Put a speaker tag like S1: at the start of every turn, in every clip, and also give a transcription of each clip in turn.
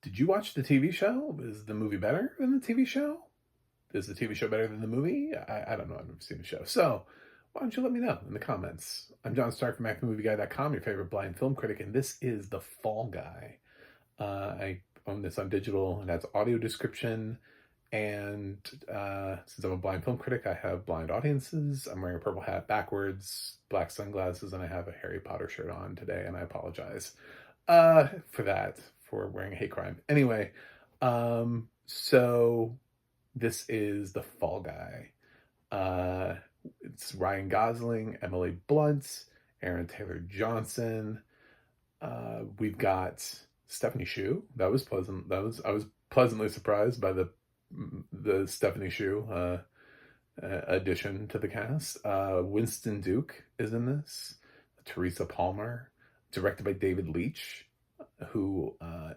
S1: Did you watch the TV show? Is the movie better than the TV show? Is the TV show better than the movie? I don't know. I've never seen the show. So why don't you let me know in the comments? I'm John Stark from ActionMovieGuy.com, your favorite blind film critic, and this is The Fall Guy. I own this on digital and has audio description. And since I'm a blind film critic, I have blind audiences. I'm wearing a purple hat backwards, black sunglasses, and I have a Harry Potter shirt on today, and I apologize for that, for wearing a hate crime. Anyway, so this is The Fall Guy. It's Ryan Gosling, Emily Blunt, Aaron Taylor Johnson. We've got Stephanie Shu. That was pleasant. I was pleasantly surprised by the Stephanie Shu addition to the cast. Winston Duke is in this. Teresa Palmer, directed by David Leitch, who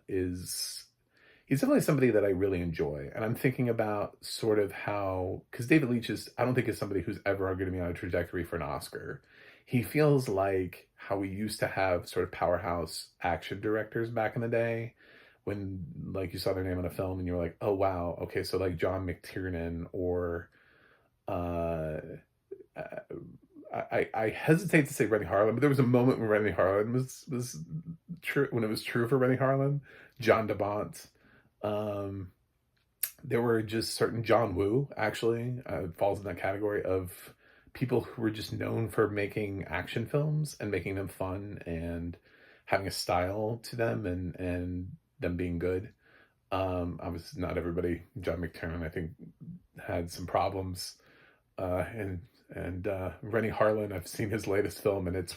S1: he's definitely somebody that I really enjoy. And I'm thinking about sort of how, because David Leitch I don't think is somebody who's ever going to be on a trajectory for an Oscar. He feels like how we used to have sort of powerhouse action directors back in the day, when like you saw their name on a film and you were like, oh wow, okay, so like John McTiernan or I hesitate to say Rennie Harlan, but there was a moment when Rennie Harlan was true, when it was true for Rennie Harlan. John DeBont. There were just certain, John Woo actually falls in that category of people who were just known for making action films and making them fun and having a style to them and them being good. Obviously not everybody. John McTiernan, I think, had some problems. And Rennie Harlan, I've seen his latest film, and it's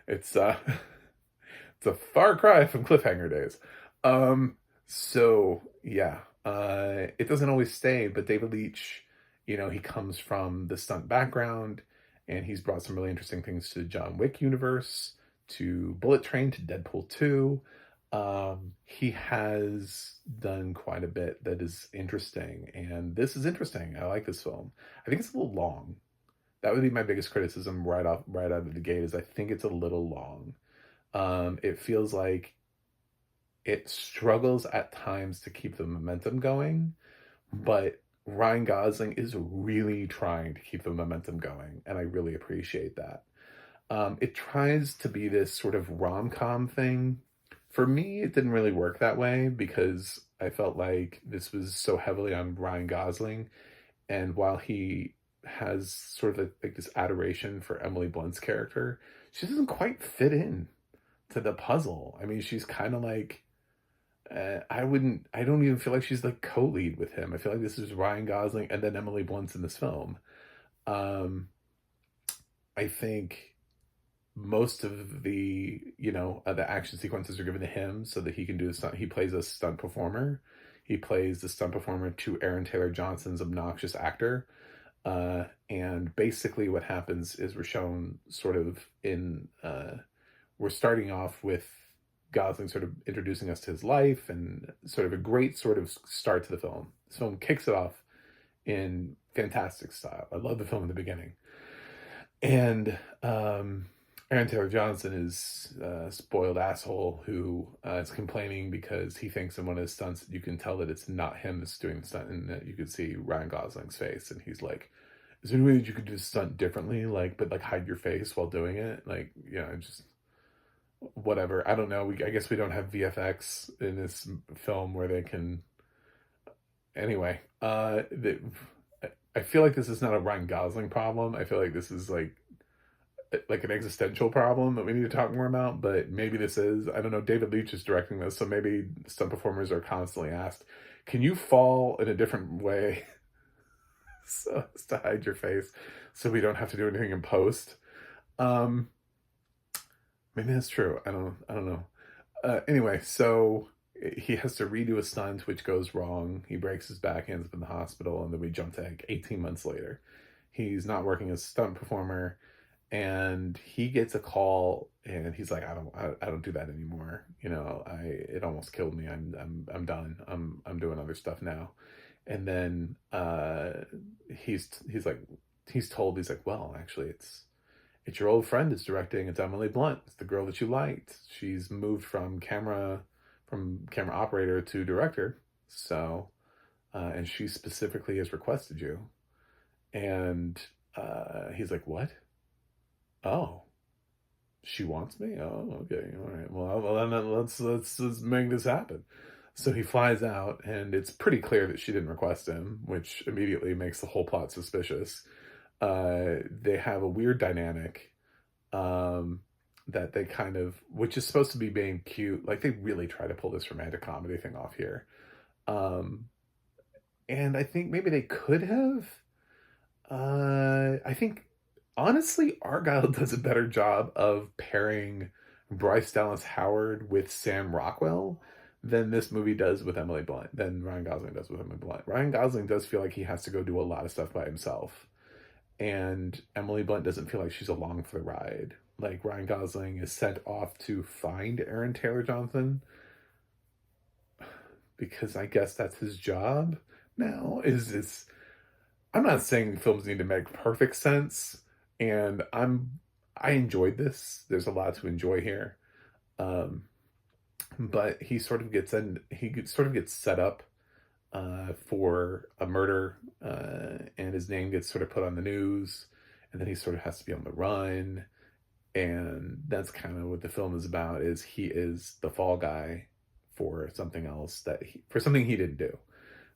S1: it's a far cry from Cliffhanger days. So yeah, it doesn't always stay, but David Leitch, he comes from the stunt background, and he's brought some really interesting things to the John Wick universe, to Bullet Train, to Deadpool 2. He has done quite a bit that is interesting, and this is interesting. I like this film. I think it's a little long. That would be my biggest criticism right out of the gate, is I think it's a little long. It feels like it struggles at times to keep the momentum going, but Ryan Gosling is really trying to keep the momentum going, and I really appreciate that. It tries to be this sort of rom-com thing. For me, it didn't really work that way, because I felt like this was so heavily on Ryan Gosling, and while he has sort of like this adoration for Emily Blunt's character, she doesn't quite fit in to the puzzle. I mean, she's kind of like, I don't even feel like she's the co-lead with him. I feel like this is Ryan Gosling and then Emily Blunt's in this film. I think most of the action sequences are given to him so that he can do a stunt. He plays a stunt performer. He plays the stunt performer to Aaron Taylor Johnson's obnoxious actor. And basically what happens is we're shown sort of we're starting off with Gosling sort of introducing us to his life, and sort of a great sort of start to the film. This film kicks it off in fantastic style. I love the film in the beginning. And Aaron Taylor Johnson is a spoiled asshole who is complaining because he thinks in one of his stunts you can tell that it's not him that's doing the stunt, and that you can see Ryan Gosling's face, and he's like, is there any way that you could do the stunt differently, but hide your face while doing it? Just whatever. I don't know. I guess we don't have VFX in this film where they can. Anyway, I feel like this is not a Ryan Gosling problem. I feel like this is like an existential problem that we need to talk more about, but maybe this is. I don't know. David Leitch is directing this, so maybe stunt performers are constantly asked, can you fall in a different way so as to hide your face so we don't have to do anything in post? Maybe that's true. I don't know. Anyway, so he has to redo a stunt, which goes wrong. He breaks his back, ends up in the hospital, and then we jump to like 18 months later. He's not working as a stunt performer, and he gets a call, and he's like, I don't do that anymore. It almost killed me. I'm done. I'm doing other stuff now. And then he's told, he's like, well, actually, it's your old friend is directing. It's Emily Blunt. It's the girl that you liked. She's moved from camera from camera operator to director. So, and she specifically has requested you. And he's like, what? Oh, she wants me? Oh, okay, all right. Well, then let's make this happen. So he flies out, and it's pretty clear that she didn't request him, which immediately makes the whole plot suspicious. They have a weird dynamic um, that they kind of, which is supposed to be being cute. Like they really try to pull this romantic comedy thing off here. Um, and I think maybe they could have. I think honestly, Argyle does a better job of pairing Bryce Dallas Howard with Sam Rockwell than this movie does with Emily Blunt, than Ryan Gosling does with Emily Blunt. Ryan Gosling does feel like he has to go do a lot of stuff by himself. And Emily Blunt doesn't feel like she's along for the ride. Like Ryan Gosling is sent off to find Aaron Taylor Johnson because I guess that's his job now. Is this I'm not saying films need to make perfect sense, and I enjoyed this. There's a lot to enjoy here, um, but he sort of gets set up for a murder, and his name gets sort of put on the news, and then he sort of has to be on the run, and that's kind of what the film is about. Is he is the fall guy for something else for something he didn't do.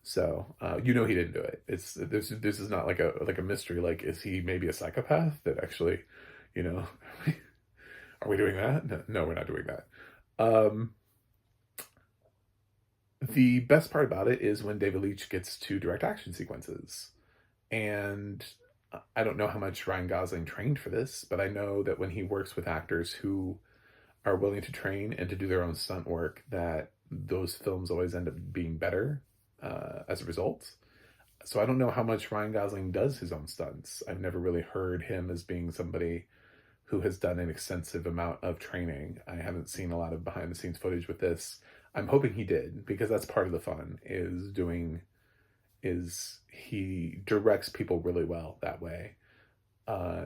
S1: So he didn't do it. It's this is not like a mystery. Like, is he maybe a psychopath that actually, you know, are we doing that? No, we're not doing that. Um, the best part about it is when David Leitch gets to direct action sequences, and I don't know how much Ryan Gosling trained for this, but I know that when he works with actors who are willing to train and to do their own stunt work, that those films always end up being better as a result. So I don't know how much Ryan Gosling does his own stunts. I've never really heard him as being somebody who has done an extensive amount of training. I haven't seen a lot of behind the scenes footage with this. I'm hoping he did, because that's part of the fun is he directs people really well that way,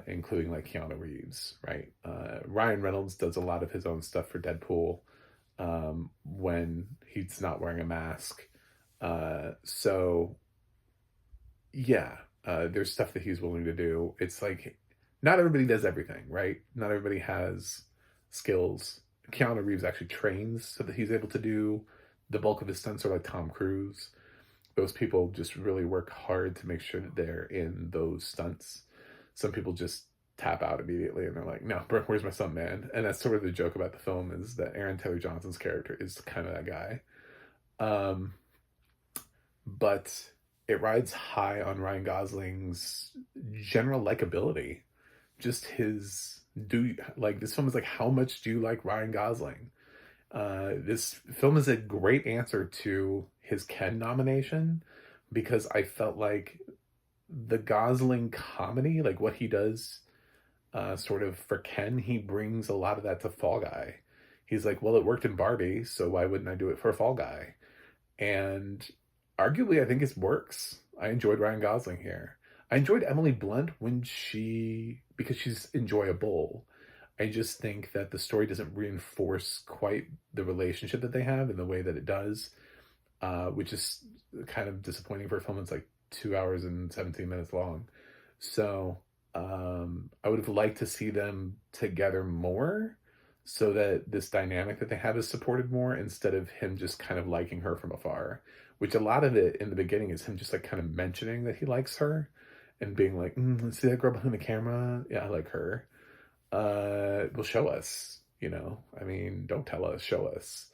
S1: including like Keanu Reeves, right? Ryan Reynolds does a lot of his own stuff for Deadpool when he's not wearing a mask. So yeah, there's stuff that he's willing to do. It's like not everybody does everything, right? Not everybody has skills. Keanu Reeves actually trains so that he's able to do the bulk of his stunts, are like Tom Cruise. Those people just really work hard to make sure that they're in those stunts. Some people just tap out immediately and they're like, no, where's my stunt man? And that's sort of the joke about the film, is that Aaron Taylor Johnson's character is kind of that guy. But it rides high on Ryan Gosling's general likability. Just this film is like, how much do you like Ryan Gosling? This film is a great answer to his Ken nomination, because I felt like the Gosling comedy, like what he does sort of for Ken, he brings a lot of that to Fall Guy. He's like, well, it worked in Barbie, so why wouldn't I do it for Fall Guy? And arguably, I think it works. I enjoyed Ryan Gosling here. I enjoyed Emily Blunt because she's enjoyable. I just think that the story doesn't reinforce quite the relationship that they have in the way that it does, which is kind of disappointing for a film that's like 2 hours and 17 minutes long. So I would have liked to see them together more, so that this dynamic that they have is supported more, instead of him just kind of liking her from afar, which a lot of it in the beginning is him just like kind of mentioning that he likes her and being like, see that girl behind the camera? Yeah, I like her. Well, show us, I mean, don't tell us, show us.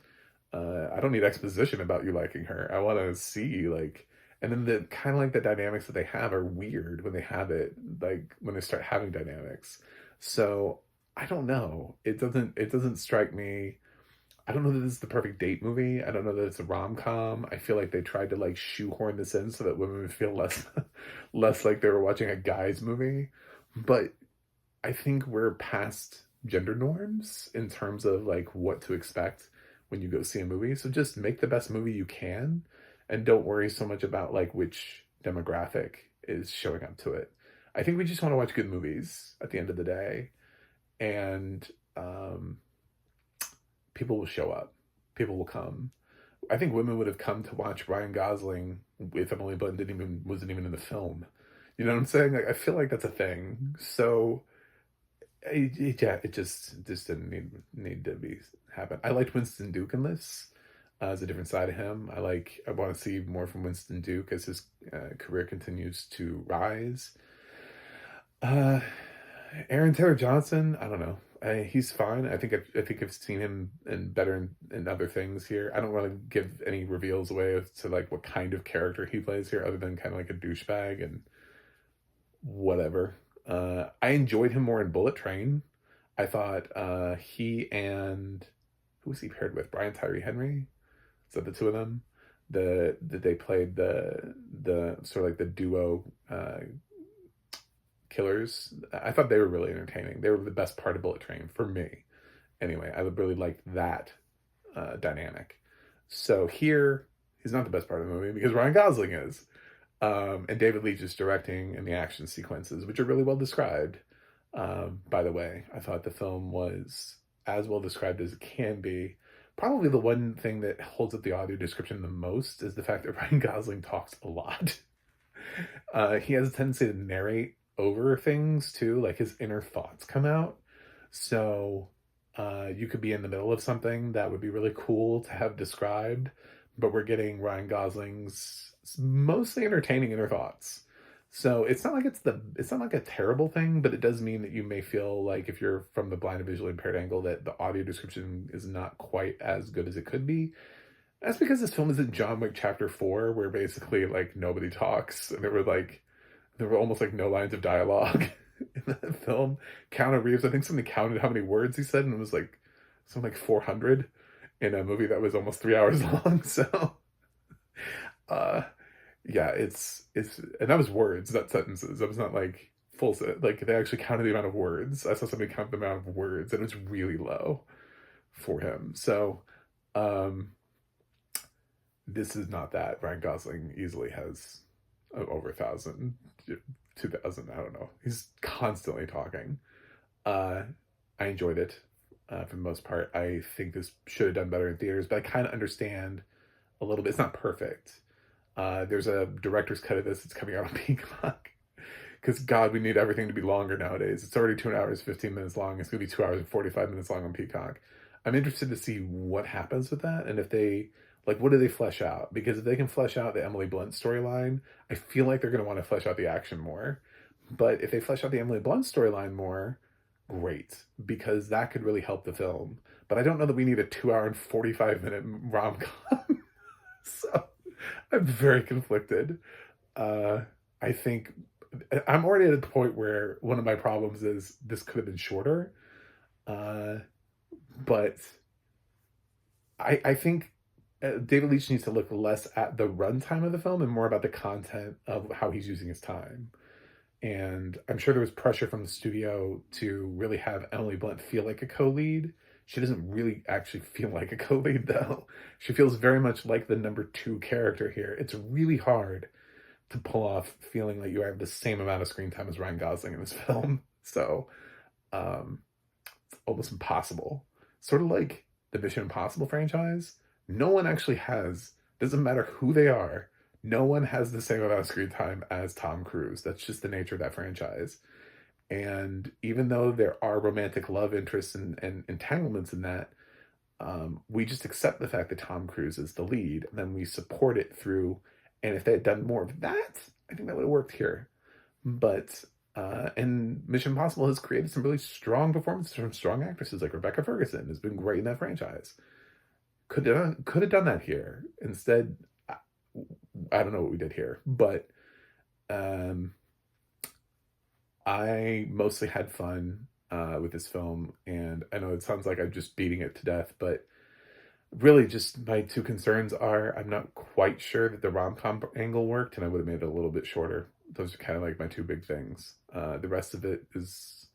S1: I don't need exposition about you liking her. I want to see, like, and then the kind of like the dynamics that they have are weird when they have it, like when they start having dynamics. So I don't know. It doesn't strike me. I don't know that this is the perfect date movie. I don't know that it's a rom-com. I feel like they tried to like shoehorn this in so that women would feel less less like they were watching a guy's movie. But I think we're past gender norms in terms of like what to expect when you go see a movie. So just make the best movie you can, and don't worry so much about like which demographic is showing up to it. I think we just want to watch good movies at the end of the day, and people will show up. people will come. I think women would have come to watch Ryan Gosling if Emily Blunt wasn't even in the film. You know what I'm saying? Like, I feel like that's a thing. So yeah, it just didn't need to be happen. I liked Winston Duke in this as a different side of him. I want to see more from Winston Duke as his career continues to rise. Uh, Aaron Taylor Johnson, I don't know. He's fine. I think I've seen him in other things here. I don't want to give any reveals away as to like what kind of character he plays here, other than kind of like a douchebag and whatever. I enjoyed him more in Bullet Train. I thought he and who was he paired with? Brian Tyree Henry. Is that the two of them? They played the sort of like the duo killers. I thought they were really entertaining. They were the best part of Bullet Train for me. Anyway, I really liked that dynamic. So here, he's not the best part of the movie because Ryan Gosling is. And David Leitch is directing in the action sequences, which are really well described. By the way, I thought the film was as well described as it can be. Probably the one thing that holds up the audio description the most is the fact that Ryan Gosling talks a lot. He has a tendency to narrate over things too, like his inner thoughts come out. So you could be in the middle of something that would be really cool to have described, but we're getting Ryan Gosling's mostly entertaining inner thoughts. So it's not like a terrible thing, but it does mean that you may feel like if you're from the blind and visually impaired angle that the audio description is not quite as good as it could be. That's because this film isn't John Wick Chapter 4, where basically like nobody talks and there were almost like no lines of dialogue in that film. Keanu Reeves, I think somebody counted how many words he said, and it was like something like 400 in a movie that was almost 3 hours long. So uh yeah, it's and that was words, not sentences. That was not like like they actually counted the amount of words. I saw somebody count the amount of words and it was really low for him. So um this is not that. Ryan Gosling easily has over 1,000, 2,000, I don't know. He's constantly talking. uh I enjoyed it for the most part. I think this should have done better in theaters, but I kind of understand a little bit. It's not perfect. There's a director's cut of this that's coming out on Peacock. Because God, we need everything to be longer nowadays. It's already 2 hours, 15 minutes long. It's going to be 2 hours and 45 minutes long on Peacock. I'm interested to see what happens with that and if they, like, what do they flesh out? Because if they can flesh out the Emily Blunt storyline, I feel like they're going to want to flesh out the action more. But if they flesh out the Emily Blunt storyline more, great, because that could really help the film. But I don't know that we need a 2 hour and 45 minute rom com. So I'm very conflicted. I think I'm already at a point where one of my problems is this could have been shorter. Uh, but I think David Leitch needs to look less at the runtime of the film and more about the content of how he's using his time. And I'm sure there was pressure from the studio to really have Emily Blunt feel like a co-lead. She doesn't really actually feel like a co-lead, though. She feels very much like the number two character here. It's really hard to pull off feeling like you have the same amount of screen time as Ryan Gosling in this film. So it's almost impossible. Sort of like the Mission Impossible franchise. No one actually has, doesn't matter who they are, no one has the same amount of screen time as Tom Cruise. That's just the nature of that franchise. And even though there are romantic love interests and entanglements in that, we just accept the fact that Tom Cruise is the lead, and then we support it through. And if they had done more of that, I think that would have worked here. But and Mission Impossible has created some really strong performances from strong actresses like Rebecca Ferguson has been great in that franchise. Could have done that here. Instead, I don't know what we did here, but I mostly had fun with this film, and I know it sounds like I'm just beating it to death, but really just my two concerns are I'm not quite sure that the rom-com angle worked, and I would have made it a little bit shorter. Those are kind of like my two big things. The rest of it is,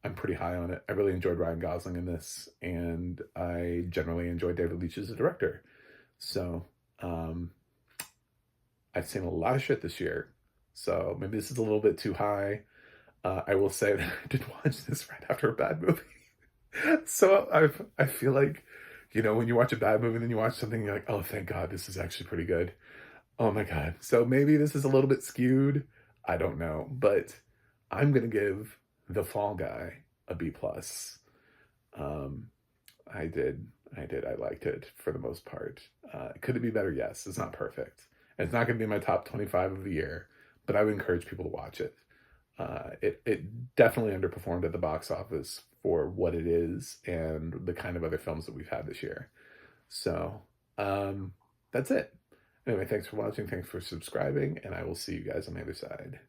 S1: I'm pretty high on it. I really enjoyed Ryan Gosling in this, and I generally enjoyed David Leitch as a director. So I've seen a lot of shit this year, so maybe this is a little bit too high. I will say that I did watch this right after a bad movie. So I feel like You know, when you watch a bad movie and then you watch something, you're like, oh, thank God, this is actually pretty good. Oh my God. So maybe this is a little bit skewed. I don't know. But I'm going to give The Fall Guy a B plus. Um, I did. I did. I liked it for the most part. Could it be better? Yes. It's not perfect. It's not going to be in my top 25 of the year, but I would encourage people to watch it. It definitely underperformed at the box office for what it is and the kind of other films that we've had this year. So um, that's it. Anyway, thanks for watching. Thanks for subscribing, and I will see you guys on the other side.